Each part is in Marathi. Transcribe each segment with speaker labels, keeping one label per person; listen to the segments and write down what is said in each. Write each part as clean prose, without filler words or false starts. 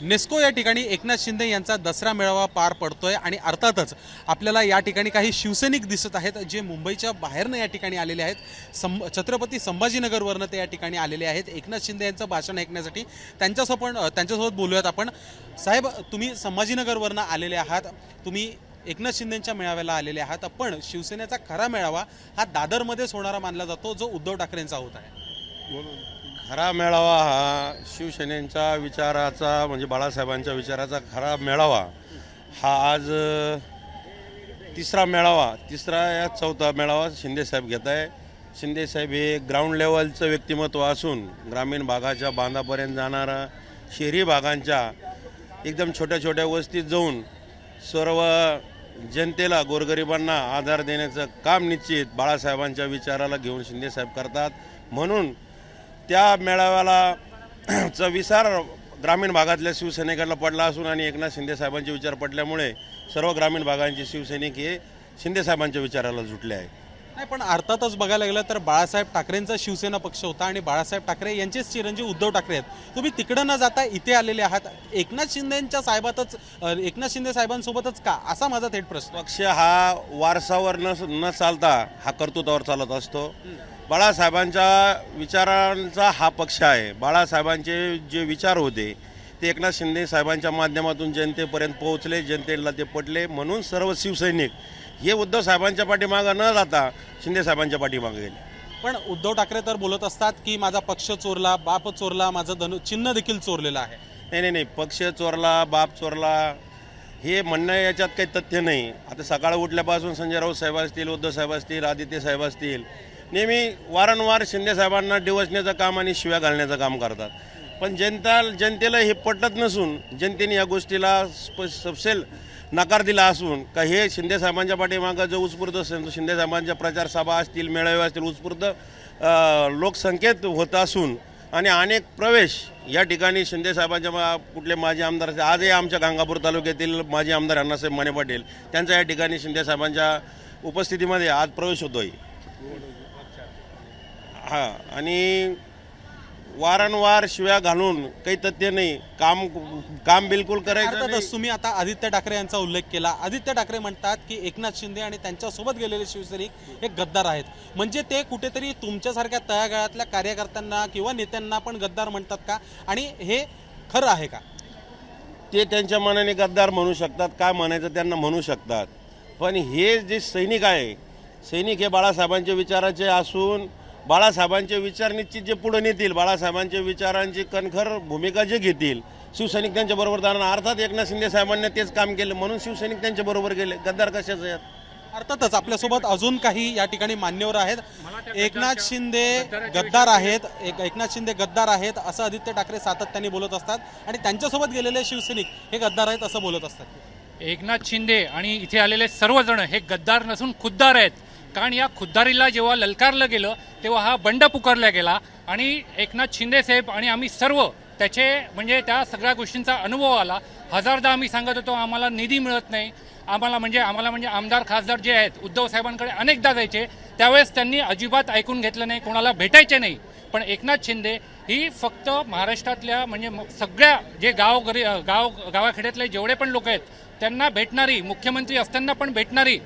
Speaker 1: नेस्को या ठिकाणी एकनाथ शिंदे यांचा दसरा मेळावा पार पडतोय आणि अर्थातच आपल्याला या ठिकाणी काही शिवसैनिक दिसत आहेत जे मुंबईच्या बाहेरनं या ठिकाणी आलेले आहेत। छत्रपती संभाजीनगरवरनं ते या ठिकाणी आलेले आहेत एकनाथ शिंदे यांचं भाषण ऐकण्यासाठी। त्यांच्यासोबत बोलूयात आपण। साहेब, तुम्ही संभाजीनगरवरनं आलेले आहात, तुम्ही एकनाथ शिंदेंच्या मेळाव्याला आलेले आहात, पण शिवसेनेचा खरा मेळावा हा दादरमध्येच होणारा मानला जातो जो उद्धव ठाकरेंचा होत आहे।
Speaker 2: खरा मेळावा हा शिवसेनेचा विचाराचा म्हणजे बाळासाहेबांच्या विचाराचा खरा मेळावा हा आज चौथा मेळावा शिंदेसाहेब घेत आहे। शिंदेसाहेब हे ग्राउंड लेवलचं व्यक्तिमत्व असून ग्रामीण भागाच्या बांधापर्यंत जाणारा शहरी भागांच्या एकदम छोट्या छोट्या वस्तीत जाऊन सर्व जनतेला गोरगरिबांना आधार देण्याचं काम निश्चित बाळासाहेबांच्या विचाराला घेऊन शिंदेसाहेब करतात। म्हणून त्या मेळाव्याला चा विचार ग्रामीण भागातल्या शिवसैनिकांना पडला असून आणि एकनाथ शिंदे साहेबांचे विचार पडल्यामुळे सर्व ग्रामीण भागांचे शिवसैनिक हे शिंदे साहेबांच्या विचाराला जुटले आहेत।
Speaker 1: नाही, पण अर्थातच बघायला गेलं तर बाळासाहेब ठाकरेंचा शिवसेना पक्ष होता आणि बाळासाहेब ठाकरे यांचेच चिरंजीव उद्धव ठाकरे आहेत। तुम्ही तिकडं न जाता इथे आलेले आहात, एकनाथ शिंदे साहेबांसोबतच का, असा माझा थेट प्रश्न।
Speaker 2: पक्ष हा वारसावर न चालता हा कर्तृत्वावर चालत असतो। बाळासाहेबांच्या विचारांचा हा पक्ष आहे। बाळासाहेबांचे जे विचार होते ते एकनाथ शिंदे साहेबांच्या माध्यमातून जनतेपर्यंत पोहोचले, जनतेला ते पटले। म्हणून सर्व शिवसैनिक हे उद्धव साहेबांच्या पाठीमागं न जाता शिंदे साहेबांच्या पाठीमागे गेले।
Speaker 1: पण उद्धव ठाकरे तर बोलत असतात की माझा पक्ष चोरला, बाप चोरला, माझं चिन्ह देखील चोरलेलं आहे।
Speaker 2: नाही, पक्ष चोरला, बाप चोरला हे म्हणणं याच्यात काही तथ्य नाही। आता सकाळी उठल्यापासून संजय राऊत साहेब असतील, उद्धव साहेब असतील, आदित्य साहेब असतील, नेहमी वारंवार शिंदे साहेबांना डिवचण्याचं काम आणि शिव्या घालण्याचं काम करतात। पण जनतेला हे पटत नसून जनतेने या गोष्टीला सपशेल नकार दिला असून का हे शिंदे साहेबांच्या पाठीमागं जो उत्स्फूर्त शिंदे साहेबांच्या प्रचार सभा असतील, मेळावे असतील, उत्स्फूर्त लोकसंख्येत होत असून आणि अनेक प्रवेश या ठिकाणी शिंदे साहेबांच्या कुठले माजी आमदार आजही आमच्या गंगापूर तालुक्यातील माजी आमदार अण्णासाहेब माने पाटील त्यांचा या ठिकाणी शिंदे साहेबांच्या उपस्थितीमध्ये आज प्रवेश होतोय। हां, आणि वारंवार शिव्या घालून काही तथ्य नाही, काम बिलकुल करायचं नाही।
Speaker 1: तुम्ही आता आदित्य ठाकरे यांचा उल्लेख केला। आदित्य ठाकरे म्हणतात की एकनाथ शिंदे आणि त्यांच्यासोबत गेलेले शिवसैनिक हे गद्दार आहेत, म्हणजे ते कुठेतरी तुमच्यासारख्या तळागाळातल्या कार्यकर्त्यांना किंवा नेत्यांना पण गद्दार म्हणतात का, आणि हे खरं आहे का?
Speaker 2: ते त्यांच्या मनाने गद्दार म्हणू शकतात, काय म्हणायचं त्यांना म्हणू शकतात। पण हे जे सैनिक हे बाळासाहेबांच्या विचाराचे असून बाळासाहेबांचे विचार निश्चित जे पुढे नेतील, बाळासाहेबांच्या विचारांची कणखर भूमिका जे घेतील शिवसैनिक त्यांच्याबरोबर जाणार। अर्थात एकनाथ शिंदे साहेबांनी तेच काम केलं म्हणून शिवसैनिक त्यांच्याबरोबर गेले। गद्दार कशाचं आहेत?
Speaker 1: अर्थातच आपल्यासोबत अजून काही या ठिकाणी मान्यवर आहेत। एकनाथ शिंदे गद्दार आहेत असं आदित्य ठाकरे सातत्याने बोलत असतात आणि त्यांच्यासोबत गेलेले शिवसैनिक हे गद्दार आहेत असं बोलत असतात।
Speaker 3: एकनाथ शिंदे आणि इथे आलेले सर्वजण हे गद्दार नसून खुद्दार आहेत, कारण या खुद्दारीला जेव्हा ललकारलं गेलं तेव्हा हा बंड पुकारला गेला आणि एकनाथ शिंदे साहेब आणि आम्ही सर्व त्याचे म्हणजे त्या सगळ्या गोष्टींचा अनुभव आला। हजारदा आम्ही सांगत होतो आम्हाला निधी मिळत नाही, आम्हाला म्हणजे आमदार खासदार जे आहेत उद्धव साहेबांकडे अनेकदा जायचे, त्यावेळेस त्यांनी अजिबात ऐकून घेतलं नाही, कोणाला भेटायचे नाही। पण एकनाथ शिंदे ही फक्त महाराष्ट्रातल्या म्हणजे सगळ्या जे गावाखेड्यातले जेवढे पण लोक आहेत त्यांना भेटणारी, मुख्यमंत्री असताना पण भेटणारी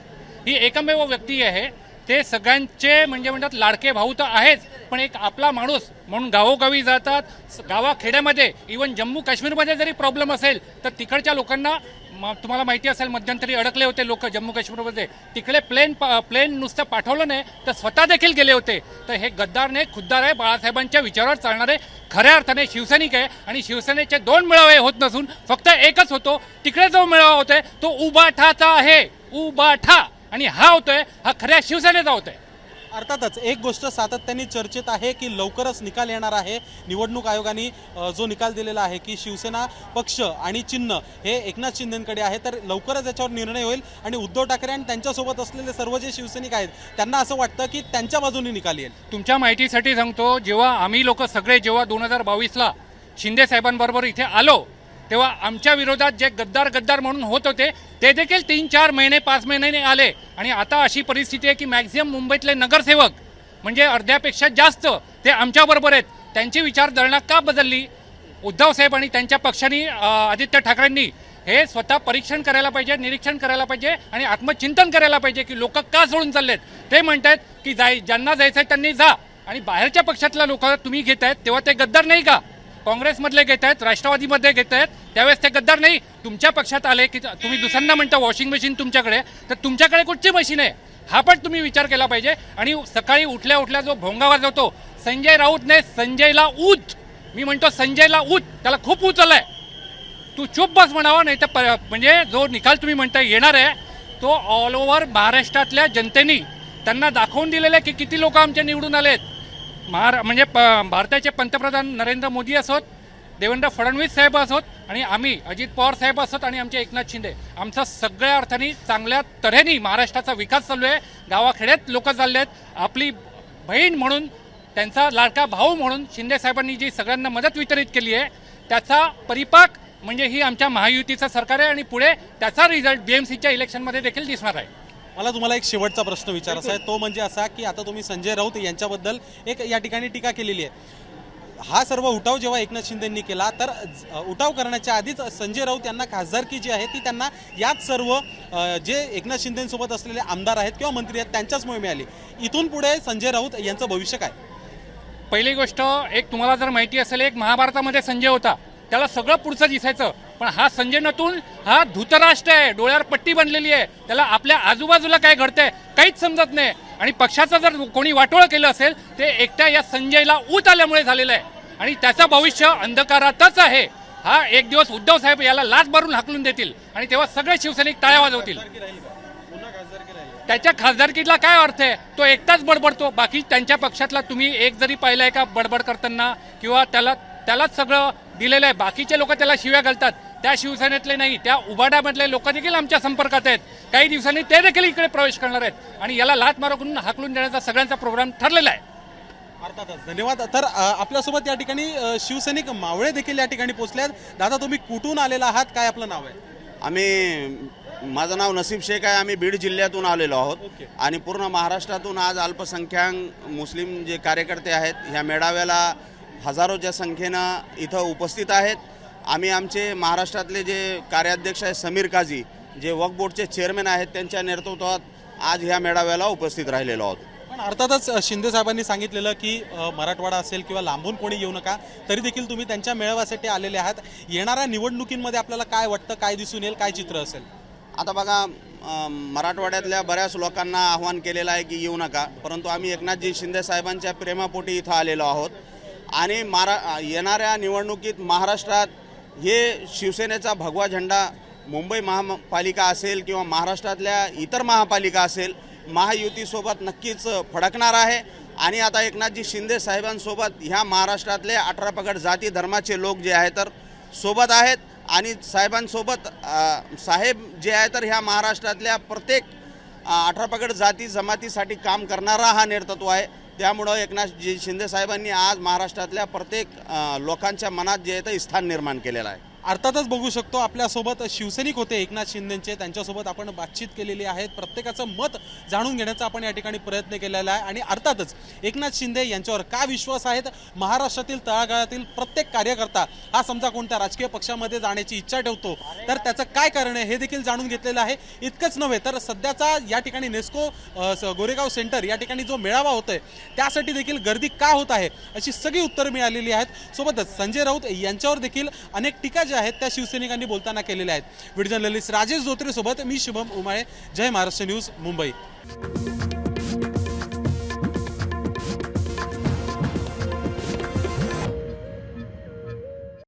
Speaker 3: ही एकमेव व्यक्ती आहे। ते सगळ्यांचे म्हणजे म्हणतात लाडके भाऊ तर आहेच, पण एक आपला माणूस म्हणून गावोगावी जातात, गावाखेड्यामध्ये इवन जम्मू काश्मीरमध्ये जरी प्रॉब्लेम असेल तर तिकडच्या लोकांना, तुम्हाला माहिती असेल मध्यंतरी अडकले होते लोक जम्मू काश्मीरमध्ये, तिकडे प्लेन नुसतं पाठवलं नाही तर स्वतः देखील गेले होते। तर हे गद्दार नाही, खुद्दार आहे, बाळासाहेबांच्या विचारावर चालणारे खऱ्या अर्थाने शिवसैनिक आहे। आणि शिवसेनेचे 2 मेळावे होत नसून फक्त एकच होतो। तिकडे जो मेळावा होतोय तो उबाठाचा आहे, उबाठा, आणि हा होतोय हा खऱ्या शिवसेनेचा होतोय।
Speaker 1: अर्थातच एक गोष्ट सातत्याने चर्चेत आहे की लवकरच निकाल येणार आहे। निवडणूक आयोगाने जो निकाल दिलेला आहे की शिवसेना पक्ष आणि चिन्ह हे एकनाथ शिंदेंकडे आहे, तर लवकरच याच्यावर निर्णय होईल आणि उद्धव ठाकरे आणि त्यांच्यासोबत असलेले सर्व जे शिवसैनिक आहेत त्यांना असं वाटतं की त्यांच्या बाजूने निकाल येईल।
Speaker 3: तुमच्या माहितीसाठी सांगतो, जेव्हा आम्ही लोक सगळे जेव्हा 2022ला शिंदे साहेबांबरोबर इथे आलो तेव्हा आमच्या विरोधात जे गद्दार म्हणून होत होते ते देखील 3-4 महिने 5 महिन्याने आले। आणि आता अशी परिस्थिती आहे की मॅक्झिमम मुंबईतले नगरसेवक म्हणजे अर्ध्यापेक्षा जास्त ते आमच्याबरोबर आहेत। त्यांची विचारधारणा का बदलली? उद्धव साहेब आणि त्यांच्या पक्षाने आदित्य ठाकरेंनी हे स्वतः परीक्षण करायला पाहिजे, निरीक्षण करायला पाहिजे आणि आत्मचिंतन करायला पाहिजे की लोक का सोडून चाललेत. ते म्हणतात की ज्यांना जायचं आहे त्यांनी जा, आणि बाहेरच्या पक्षातल्या लोक तुम्ही घेत आहेत तेव्हा ते गद्दार नाही का? काँग्रेसमधले घेत आहेत, राष्ट्रवादीमध्ये घेत आहेत, त्यावेळेस ते गद्दार नाही. तुमच्या पक्षात आले की तुम्ही दुसऱ्यांना म्हणता वॉशिंग मशीन तुमच्याकडे, तर तुमच्याकडे कुठची मशीन आहे हा पण तुम्ही विचार केला पाहिजे. आणि सकाळी उठल्या उठल्या जो भोंगा वाजवतो संजय राऊतने, संजयला ऊत, मी म्हणतो संजयला ऊत, त्याला खूप उचललाय. तू चुप बस म्हणावं, नाही तर म्हणजे जो निकाल तुम्ही म्हणता येणार आहे तो ऑल ओव्हर महाराष्ट्रातल्या जनतेनी त्यांना दाखवून दिलेलं आहे की किती लोक आमचे निवडून आलेत. म्हणजे भारताचे पंतप्रधान नरेंद्र मोदी असोत, देवेंद्र फडणवीस साहेब असोत, आणि आम्ही अजित पवार साहेब असोत, आणि आमचे एकनाथ शिंदे, आमचा सगळ्या अर्थाने चांगल्या तऱ्हेने महाराष्ट्राचा विकास चालू आहे. गावाखेड्यात लोक चालले आहेत. आपली बहीण म्हणून, त्यांचा लाडका भाऊ म्हणून शिंदे साहेबांनी जी सगळ्यांना मदत वितरित केली आहे त्याचा परिपाक म्हणजे ही आमच्या महायुतीचं सरकार आहे, आणि पुढे त्याचा रिझल्ट BMCच्या इलेक्शनमध्ये देखील दिसणार आहे.
Speaker 1: मला तुम्हाला एक शेवटचा प्रश्न विचारायचा आहे, तो म्हणजे असा की आता तुम्ही संजय राऊत यांच्याबद्दल एक या ठिकाणी टीका केलेली आहे. हा सर्व उठाव जेव्हा एकनाथ शिंदेंनी केला तर उठाव करण्याच्या आधीच संजय राऊत यांना खासदारकी जी आहे ती त्यांना याच सर्व जे एकनाथ शिंदेंसोबत असलेले आमदार आहेत किंवा मंत्री आहेत त्यांच्याचमुळे मिळाली. इथून पुढे संजय राऊत यांचं भविष्य काय?
Speaker 3: पहिली गोष्ट, एक तुम्हाला जर माहिती असेल, एक महाभारतामध्ये संजय होता, त्याला सगळं पुढचं दिसायचं, पण हा संजय नतून हा धृतराष्ट्र आहे, डोळ्यावर पट्टी बनलेली आहे, त्याला आपल्या आजूबाजूला काय घडतंय काहीच समजत नाही. आणि पक्षाचं जर कोणी वाटोळं केलं असेल ते एकट्या या संजयला ऊत आल्यामुळे झालेलं आहे, आणि त्याचं भविष्य अंधकारातच आहे. हा एक दिवस उद्धव साहेब याला लाच मारून हाकलून देतील, आणि तेव्हा सगळे शिवसैनिक टाळ्या वाजवतील. त्याच्या खासदारकीला काय अर्थ आहे? तो एकटाच बडबडतो. बाकी त्यांच्या पक्षातला तुम्ही एक जरी पाहिलाय का बडबड करताना, किंवा त्यालाच सगळं दिलेलं आहे. बाकीचे लोक त्याला शिव्या घालतात, त्या शिवसेनेतले नाही, त्या उबाडामधले लोक देखील आमच्या संपर्कात आहेत. काही दिवसांनी ते देखील इकडे प्रवेश करणार आहेत, आणि याला लाच मारून हाकलून देण्याचा सगळ्यांचा प्रोग्राम ठरलेला आहे.
Speaker 1: अर्थातच. धन्यवाद. तर आपल्यासोबत या ठिकाणी शिवसैनिक मावळे देखील या ठिकाणी पोहोचले आहेत. दादा, तुम्ही कुठून आलेला आहात, काय आपलं नाव आहे?
Speaker 4: माझं नाव नसीब शेख आहे. आम्ही बीड जिल्ह्यातून आलेलो आहोत.
Speaker 1: ओके.
Speaker 4: आणि पूर्ण महाराष्ट्रातून आज अल्पसंख्याक मुस्लिम जे कार्यकर्ते आहेत ह्या मेळाव्याला हजारोच्या संख्येनं इथं उपस्थित आहेत. आम्ही आमचे महाराष्ट्रातले जे कार्याध्यक्ष आहेत समीर काझी, जे वक्फ बोर्डचे चेअरमॅन आहेत, त्यांच्या नेतृत्वात आज ह्या मेळाव्याला उपस्थित राहिलेलो आहोत.
Speaker 1: पण अर्थातच शिंदे साहेबांनी सांगितलेलं की मराठवाडा असेल किंवा लांबून कोणी येऊ नका, तरी देखील तुम्ही त्यांच्या मेळाव्यासाठी आलेले आहात. येणाऱ्या निवडणुकींमध्ये आपल्याला काय वाटतं, काय दिसून येईल, काय चित्र असेल?
Speaker 4: आता बघा, मराठवाड्यातल्या बऱ्याच लोकांना आव्हान केलेलं आहे की येऊ नका, परंतु आम्ही एकनाथजी शिंदे साहेबांच्या प्रेमापोटी इथं आलेलो आहोत. आणि येणाऱ्या निवडणुकीत महाराष्ट्रात हे शिवसेनेचा भगवा झेंडा मुंबई महापालिका असेल किंवा महाराष्ट्रातल्या इतर महापालिका असेल, महायुतीसोबत नक्कीच फडकणार आहे. आणि आता एकनाथजी शिंदे साहेबांसोबत ह्या महाराष्ट्रातले 18 पगड जाती धर्माचे लोक जे आहेत तर सोबत आहेत, आणि साहेबांसोबत साहेब जे आहे तर ह्या महाराष्ट्रातल्या प्रत्येक 18 पगड जाती जमातीसाठी काम करणारा हा नेतृत्व आहे. त्यामुळं एकनाथजी शिंदे साहेबांनी आज महाराष्ट्रातल्या प्रत्येक लोकांच्या मनात जे आहे ते स्थान निर्माण केलेलं आहे.
Speaker 1: अर्थातच बघू शकतो आपल्यासोबत शिवसैनिक होते एकनाथ शिंदेंचे, त्यांच्यासोबत आपण बातचीत केलेली आहे. प्रत्येकाचं मत जाणून घेण्याचा आपण या ठिकाणी प्रयत्न केलेला आहे. आणि अर्थातच एकनाथ शिंदे यांच्यावर का विश्वास आहेत महाराष्ट्रातील तळागाळातील प्रत्येक कार्यकर्ता हा समजा कोणत्या राजकीय पक्षामध्ये जाण्याची इच्छा ठेवतो, तर त्याचं काय कारण आहे हे देखील जाणून घेतलेलं आहे. इतकंच नव्हे तर सध्याचा या ठिकाणी नेस्को गोरेगाव सेंटर या ठिकाणी जो मेळावा होतोय त्यासाठी देखील गर्दी का होत आहे अशी सगळी उत्तरं मिळालेली आहेत. सोबतच संजय राऊत यांच्यावर देखील अनेक टीका आहेत त्या शिवसैनिकांनी बोलताना केलेल्या आहेत. व्हिडिओ जर्नलिस्ट राजेश जोत्रे सोबत मी शुभम उमाळे, जय महाराष्ट्र न्यूज, मुंबई.